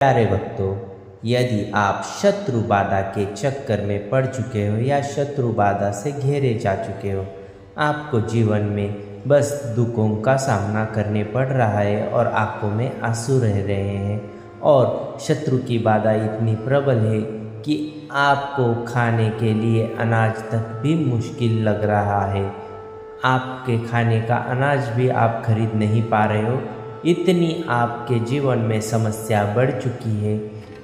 प्यारे भक्तों, यदि आप शत्रु बाधा के चक्कर में पड़ चुके हो या शत्रु बाधा से घेरे जा चुके हो, आपको जीवन में बस दुखों का सामना करने पड़ रहा है और आंखों में आंसू रह रहे हैं और शत्रु की बाधा इतनी प्रबल है कि आपको खाने के लिए अनाज तक भी मुश्किल लग रहा है। आपके खाने का अनाज भी आप खरीद नहीं पा रहे हो। इतनी आपके जीवन में समस्या बढ़ चुकी है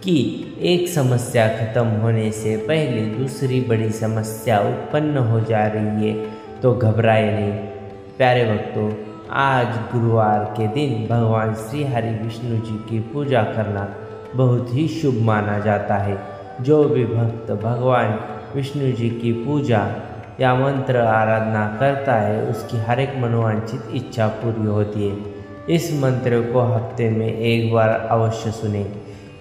कि एक समस्या खत्म होने से पहले दूसरी बड़ी समस्या उत्पन्न हो जा रही है। तो घबराए नहीं प्यारे भक्तों, आज गुरुवार के दिन भगवान श्री हरि विष्णु जी की पूजा करना बहुत ही शुभ माना जाता है। जो भी भक्त भगवान विष्णु जी की पूजा या मंत्र आराधना करता है, उसकी हर एक मनोवांछित इच्छा पूरी होती है। इस मंत्र को हफ्ते में एक बार अवश्य सुने।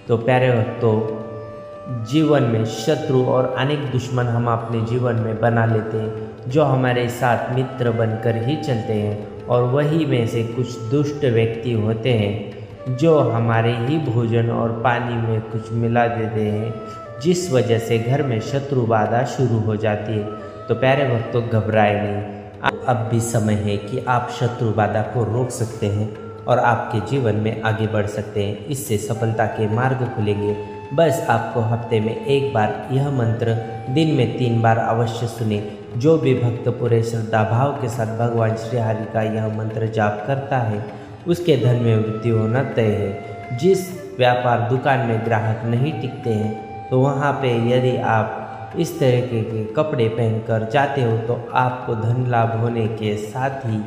तो प्यारे भक्तों, जीवन में शत्रु और अनेक दुश्मन हम अपने जीवन में बना लेते हैं, जो हमारे साथ मित्र बनकर ही चलते हैं, और वही में से कुछ दुष्ट व्यक्ति होते हैं जो हमारे ही भोजन और पानी में कुछ मिला देते हैं, जिस वजह से घर में शत्रु बाधा शुरू हो जाती है। तो प्यारे भक्तों, घबराए नहीं, अब भी समय है कि आप शत्रु बाधा को रोक सकते हैं और आपके जीवन में आगे बढ़ सकते हैं। इससे सफलता के मार्ग खुलेंगे। बस आपको हफ्ते में एक बार यह मंत्र दिन में 3 बार अवश्य सुने। जो भी भक्त पूरे श्रद्धा भाव के साथ भगवान श्री हरि का यह मंत्र जाप करता है, उसके धन में वृद्धि होना तय है। जिस व्यापार दुकान में ग्राहक नहीं टिकते हैं, तो वहाँ पे यदि आप इस तरह के कपड़े पहनकर जाते हो तो आपको धन लाभ होने के साथ ही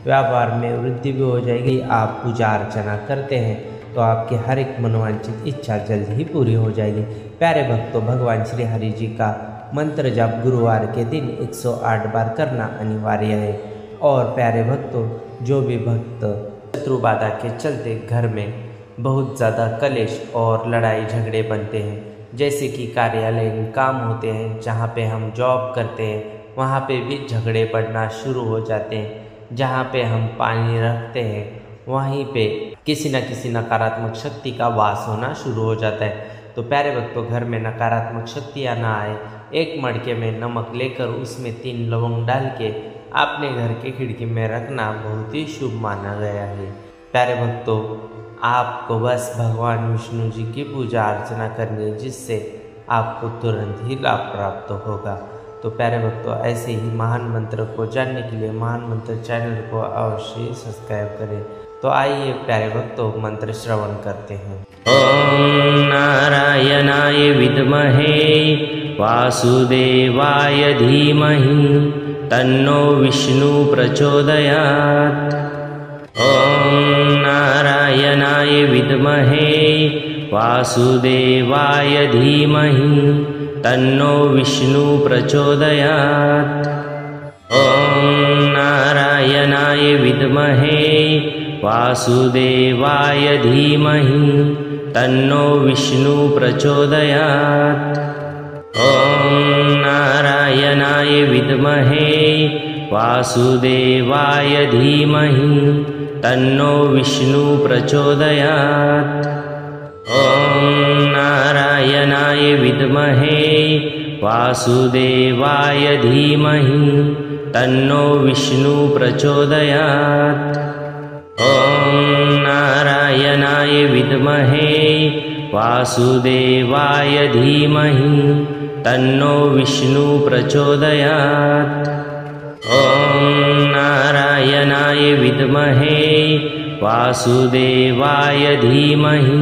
व्यापार में वृद्धि भी हो जाएगी। आप पूजा अर्चना करते हैं तो आपकी हर एक मनोवांछित इच्छा जल्द ही पूरी हो जाएगी। प्यारे भक्तों, भगवान श्री हरि जी का मंत्र जाप गुरुवार के दिन 108 बार करना अनिवार्य है। और प्यारे भक्तों, जो भी भक्त शत्रु बाधा के चलते घर में बहुत ज़्यादा कलेश और लड़ाई झगड़े बनते हैं, जैसे कि कार्यालय में काम होते हैं, जहाँ पे हम जॉब करते हैं, वहाँ पे भी झगड़े बढ़ना शुरू हो जाते हैं। जहाँ पे हम पानी रखते हैं, वहीं पे किसी न किसी नकारात्मक शक्ति का वास होना शुरू हो जाता है। तो प्यारे भक्तों, घर में नकारात्मक शक्तियाँ ना आए, एक मटके में नमक लेकर उसमें 3 लवंग डाल के अपने घर के खिड़की में रखना बहुत ही शुभ माना गया है। प्यारे भक्तों, आपको बस भगवान विष्णु जी की पूजा अर्चना करनी है, जिससे आपको तुरंत ही लाभ प्राप्त होगा। तो प्यारे भक्तों, ऐसे ही महान मंत्र को जानने के लिए महान मंत्र चैनल को अवश्य सब्सक्राइब करें। तो आइए प्यारे भक्तों, मंत्र श्रवण करते हैं। ओम नारायणाय विद्महे वासुदेवाय धीमहि तन्नो विष्णु प्रचोदयात्। ओम नारायणाय विद्महे वासुदेवाय धीमहि तन्नो विष्णु प्रचोदयात्। ओम नारायणाय विद्महे वासुदेवाय धीमहि तन्नो विष्णु प्रचोदयात्। ओम नारायणाय विद्महे वासुदेवाय धीमहि तन्नो विष्णु प्रचोदयात्। ओम नारायणाय विद्महे वासुदेवाय धीमहि तन्नो विष्णु प्रचोदयात्। ओम नारायणाय विद्महे वासुदेवाय धीमहि तन्नो विष्णु प्रचोदयात्। ओम नारायणाय विद्महे वासुदेवाय धीमहि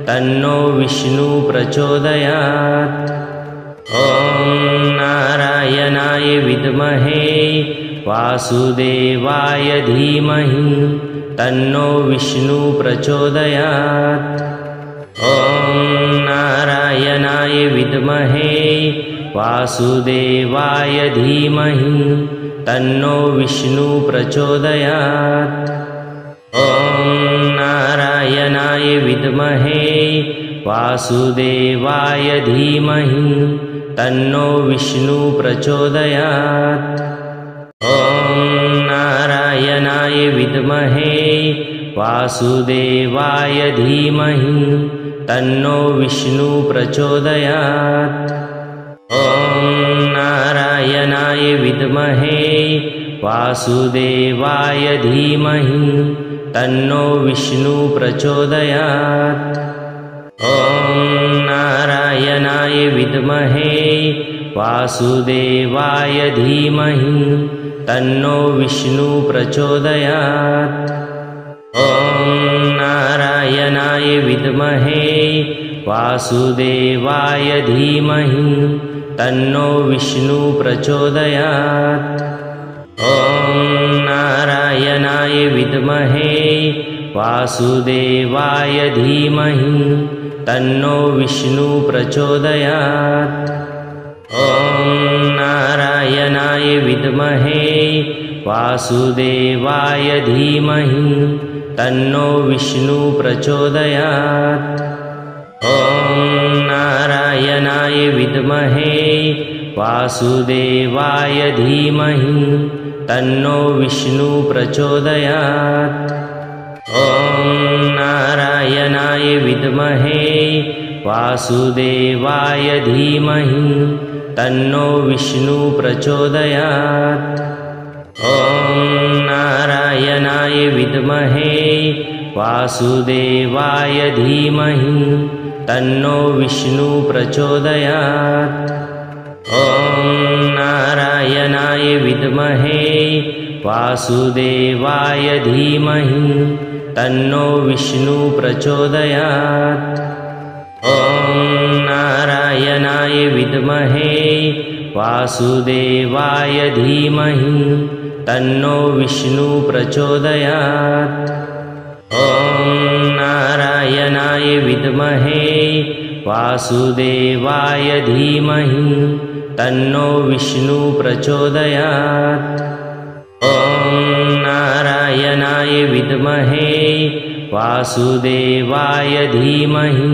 तन्नो विष्णु प्रचोदयात्। ओम नारायणाय विद्महे वासुदेवाय धीमहि तन्नो विष्णु प्रचोदयात्। ओम नारायणाय विद्महे वासुदेवाय धीमहि तन्नो विष्णु प्रचोदयात्। ओम नारायणाय विद्महे वासुदेवाय धीमहि तन्नो विष्णु प्रचोदयात्। ओम नारायणाय विद्महे वासुदेवाय धीमहि तन्नो विष्णु प्रचोदयात्। ॐ नारायणाय विद्महे वासुदेवाय धीमहि तन्नो विष्णु प्रचोदयात्। ॐ नारायणाय विद्महे वासुदेवाय धीमहि तन्नो विष्णु प्रचोदयात्। ॐ नारायणाय विद्महे वासुदेवाय धीमहि तन्नो विष्णु प्रचोदयात्। ॐ नारायणाय विद्महे वासुदेवाय धीमहि तन्नो विष्णु प्रचोदयात्। ॐ नारायणाय विद्महे वासुदेवाय धीमहि तन्नो विष्णु प्रचोदयात्। ॐ नारायणाय विद्महे वासुदेवाय धीमहि तन्नो विष्णु प्रचोदयात्। ॐ नारायणाय विद्महे वासुदेवाय धीमहि तन्नो विष्णु प्रचोदयात्। ॐ नारायणाय विद्महे वासुदेवाय धीमहि तन्नो विष्णु प्रचोदयात्। ॐ नारायणाय विद्महे वासुदेवाय धीमहि तन्नो विष्णु प्रचोदयात्। ॐ नारायणाय विद्महे वासुदेवाय धीमहि तन्नो विष्णु प्रचोदयात्। ॐ नारायणाय विद्महे वासुदेवाय धीमहि तन्नो विष्णु प्रचोदयात्। ॐ नारायणाय विद्महे वासुदेवाय धीमहि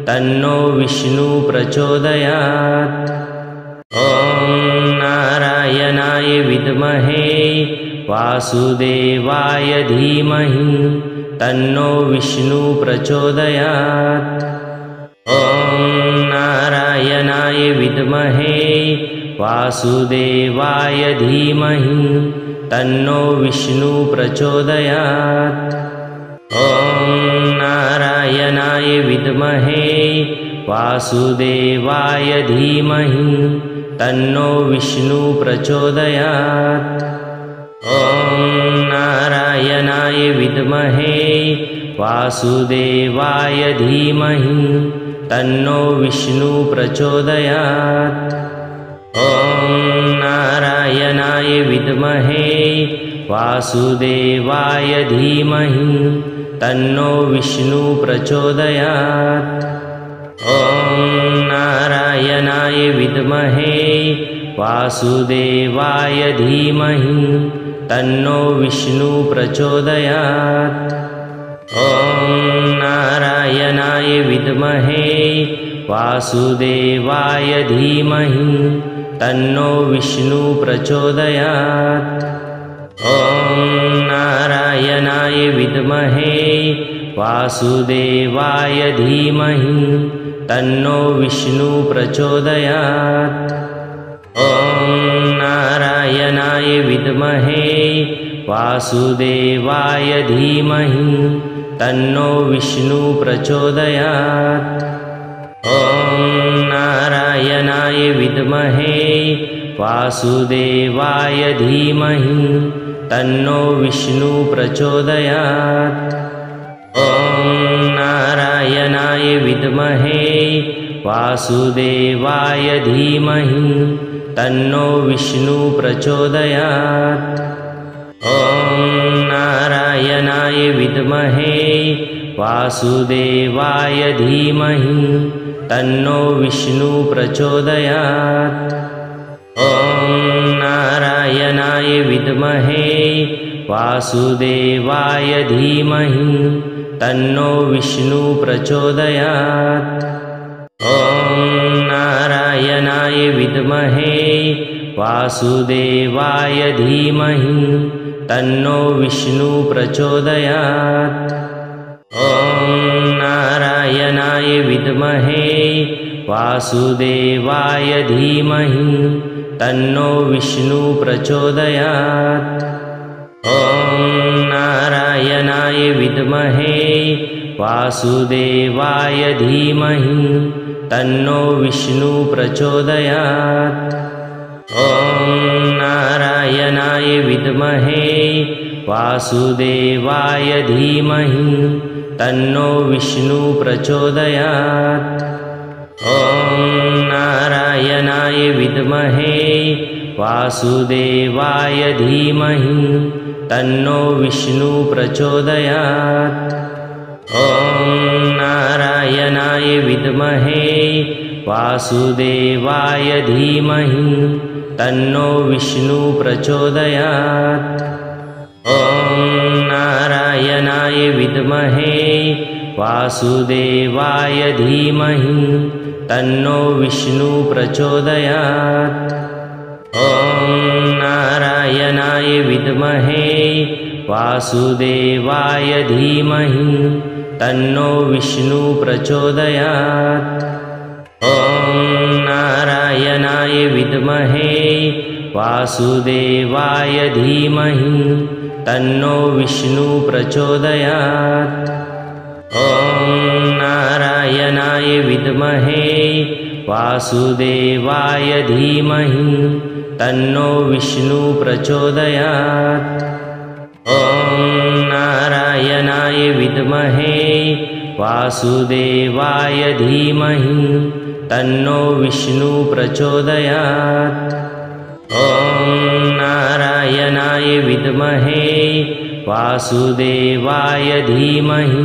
तन्नो विष्णु प्रचोदयात्। ॐ नारायणाय विद्महे वासुदेवाय धीमहि तन्नो विष्णु प्रचोदयात्। ॐ नारायणाय विद्महे वासुदेवाय धीमहि तन्नो विष्णु प्रचोदयात्। ॐ नारायणाय विद्महे वासुदेवाय धीमहि तन्नो विष्णु प्रचोदयात्। ॐ नारायणाय विद्महे वासुदेवाय धीमहि तन्नो विष्णु प्रचोदयात्। ॐ नारायणाय विद्महे वासुदेवाय धीमहि तन्नो विष्णु प्रचोदयात्। ॐ नारायणाय विद्महे वासुदेवाय धीमहि तन्नो विष्णु प्रचोदयात्। ॐ नारायणाय विद्महे वासुदेवाय धीमहि तन्नो विष्णु प्रचोदयात्। ॐ नारायणाय विद्महे वासुदेवाय धीमहि तन्नो विष्णु प्रचोदयात्। ॐ नारायणाय विद्महे वासुदेवाय धीमहि तन्नो विष्णु प्रचोदयात्। ॐ नारायणाय विद्महे वासुदेवाय धीमहि तन्नो विष्णु प्रचोदयात्। ॐ नारायणाय विद्महे वासुदेवाय धीमहि तन्नो विष्णु प्रचोदयात्। ॐ नारायणाय विद्महे वासुदेवाय धीमहि तन्नो विष्णु प्रचोदयात्। ॐ नारायणाय विद्महे वासुदेवाय धीमहि तन्नो विष्णु प्रचोदयात्। ॐ नारायणाय विद्महे वासुदेवाय धीमहि तन्नो विष्णु प्रचोदयात्। ॐ नारायणाय विद्महे वासुदेवाय धीमहि तन्नो विष्णु प्रचोदयात्। ॐ नारायणाय विद्महे वासुदेवाय धीमहि तन्नो विष्णु प्रचोदयात्। ॐ नारायणाय विद्महे वासुदेवाय धीमहि तन्नो विष्णु प्रचोदयात्। ॐ नारायणाय विद्महे वासुदेवाय धीमहि तन्नो विष्णु प्रचोदयात्। ॐ नारायणाय विद्महे वासुदेवाय धीमहि तन्नो विष्णु प्रचोदयात्। ॐ नारायणाय विद्महे वासुदेवाय धीमहि तन्नो विष्णु प्रचोदयात्। ॐ नारायणाय विद्महे वासुदेवाय धीमहि तन्नो विष्णु प्रचोदयात्। ॐ नारायणाय विद्महे वासुदेवाय धीमहि तन्नो विष्णु प्रचोदयात्। ॐ नारायणाय विद्महे वासुदेवाय धीमहि तन्नो विष्णु प्रचोदयात्। ॐ नारायणाय विद्महे वासुदेवाय धीमहि तन्नो विष्णु प्रचोदयात्। ॐ नारायणाय विद्महे वासुदेवाय धीमहि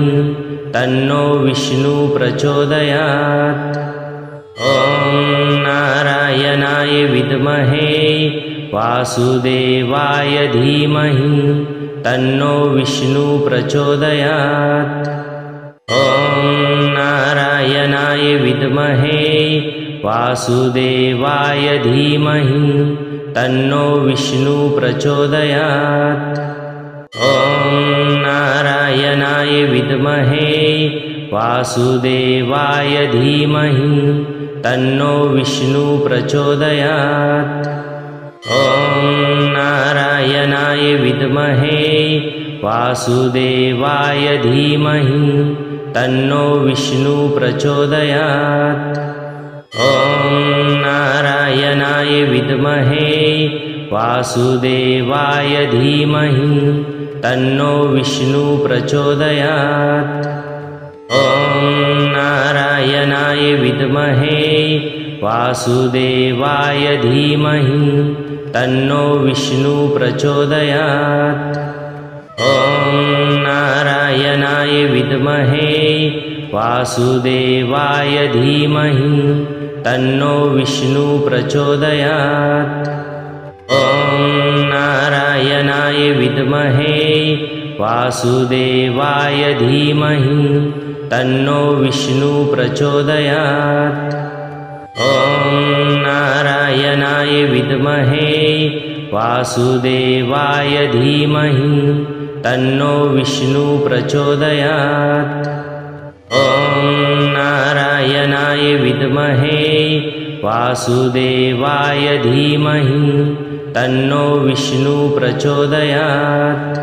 तन्नो विष्णु प्रचोदयात्। ॐ नारायणाय विद्महे वासुदेवाय धीमहि तन्नो विष्णु प्रचोदयात्। ॐ नारायणाय विद्महे वासुदेवाय धीमहि तन्नो विष्णु प्रचोदयात्। ॐ नारायणाय विद्महे वासुदेवाय धीमहि तन्नो विष्णु प्रचोदयात्। ॐ नारायणाय विद्महे वासुदेवाय धीमहि तन्नो विष्णु प्रचोदयात्। ॐ नारायणाय विद्महे वासुदेवाय धीमहि तन्नो विष्णु प्रचोदयात्। ॐ नारायणाय विद्महे वासुदेवाय धीमहि तन्नो विष्णु प्रचोदयात्। ॐ नारायणाय विद्महे वासुदेवाय धीमहि तन्नो विष्णु प्रचोदयात्। ॐ नारायणाय विद्महे वासुदेवाय धीमहि तन्नो विष्णु प्रचोदयात्। ॐ नारायणाय विद्महे वासुदेवाय धीमहि तन्नो विष्णु प्रचोदयात्। ॐ नारायणाय विद्महे वासुदेवाय धीमहि तन्नो विष्णु प्रचोदयात्।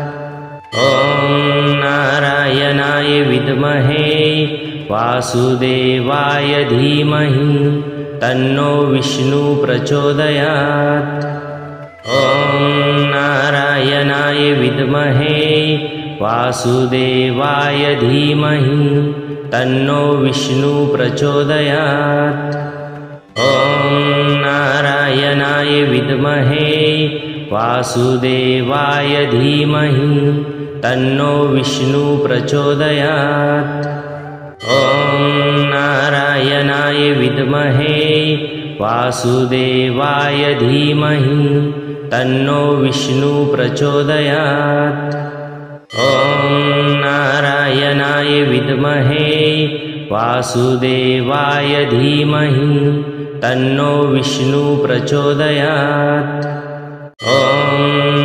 ॐ नारायणाय विद्महे वासुदेवाय धीमहि तन्नो विष्णु प्रचोदयात्। ॐ नारायणाय विद्महे वासुदेवाय धीमहि तन्नो विष्णु प्रचोदयात्। ॐ नारायणाय विद्महे वासुदेवाय धीमहि तन्नो विष्णु प्रचोदयात्। ॐ नारायणाय विद्महे वासुदेवाय धीमहि तन्नो विष्णु प्रचोदयात्। ॐ नारायणाय विद्महे वासुदेवाय धीमहि तन्नो विष्णु प्रचोदयात्। ॐ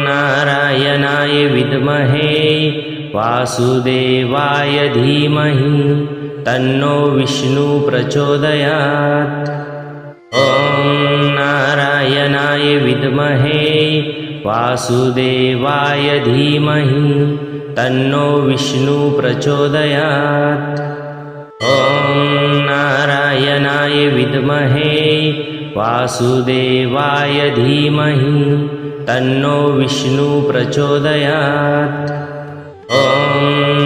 नारायणाय विद्महे वासुदेवाय धीमहि तन्नो विष्णु प्रचोदयात्। ॐ नारायणाय विद्महे वासुदेवाय धीमहि तन्नो विष्णु प्रचोदयात्। ॐ नारायणाय विद्महे वासुदेवाय धीमहि तन्नो विष्णु प्रचोदयात्। ॐ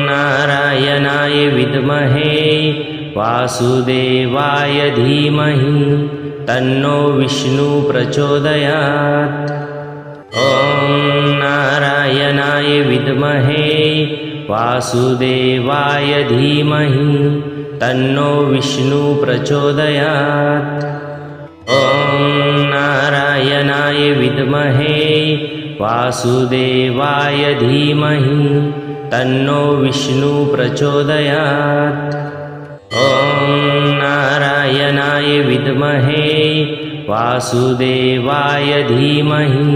नारायणाय विद्महे वासुदेवाय धीमहि तन्नो विष्णु प्रचोदयात्। ॐ नारायणाय विद्महे वासुदेवाय धीमहि तन्नो विष्णु प्रचोदयात्। ॐ नारायणाय विद्महे वासुदेवाय धीमहि तन्नो विष्णु प्रचोदयात्। ॐ नारायणाय विद्महे वासुदेवाय धीमहि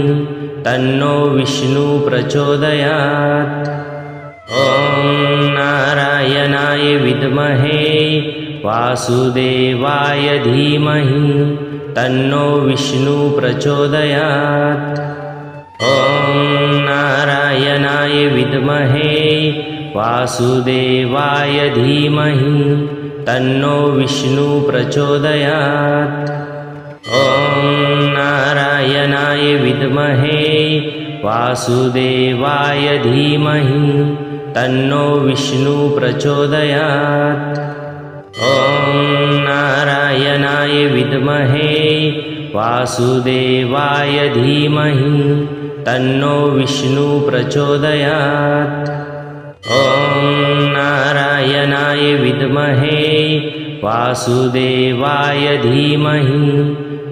तन्नो विष्णु प्रचोदयात्। ॐ नारायणाय विद्महे वासुदेवाय धीमहि तन्नो विष्णु प्रचोदयात्। ॐ नारायणाय विद्महे वासुदेवाय धीमहि तन्नो विष्णु प्रचोदयात्। ॐ नारायणाय विद्महे वासुदेवाय धीमहि तन्नो विष्णु प्रचोदयात्। ॐ नारायणाय विद्महे वासुदेवाय धीमहि तन्नो विष्णु प्रचोदयात्। ॐ नारायणाय विद्महे वासुदेवाय धीमहि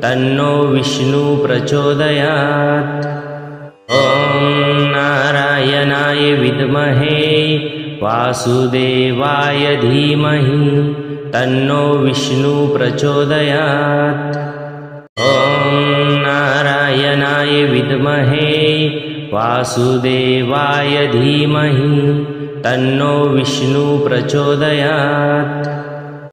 तन्नो विष्णु प्रचोदयात्। ॐ नारायणाय विद्महे वासुदेवाय धीमहि तन्नो विष्णु प्रचोदयात्। ॐ नारायणाय विद्महे वासुदेवाय धीमहि तन्नो विष्णु प्रचोदयात्।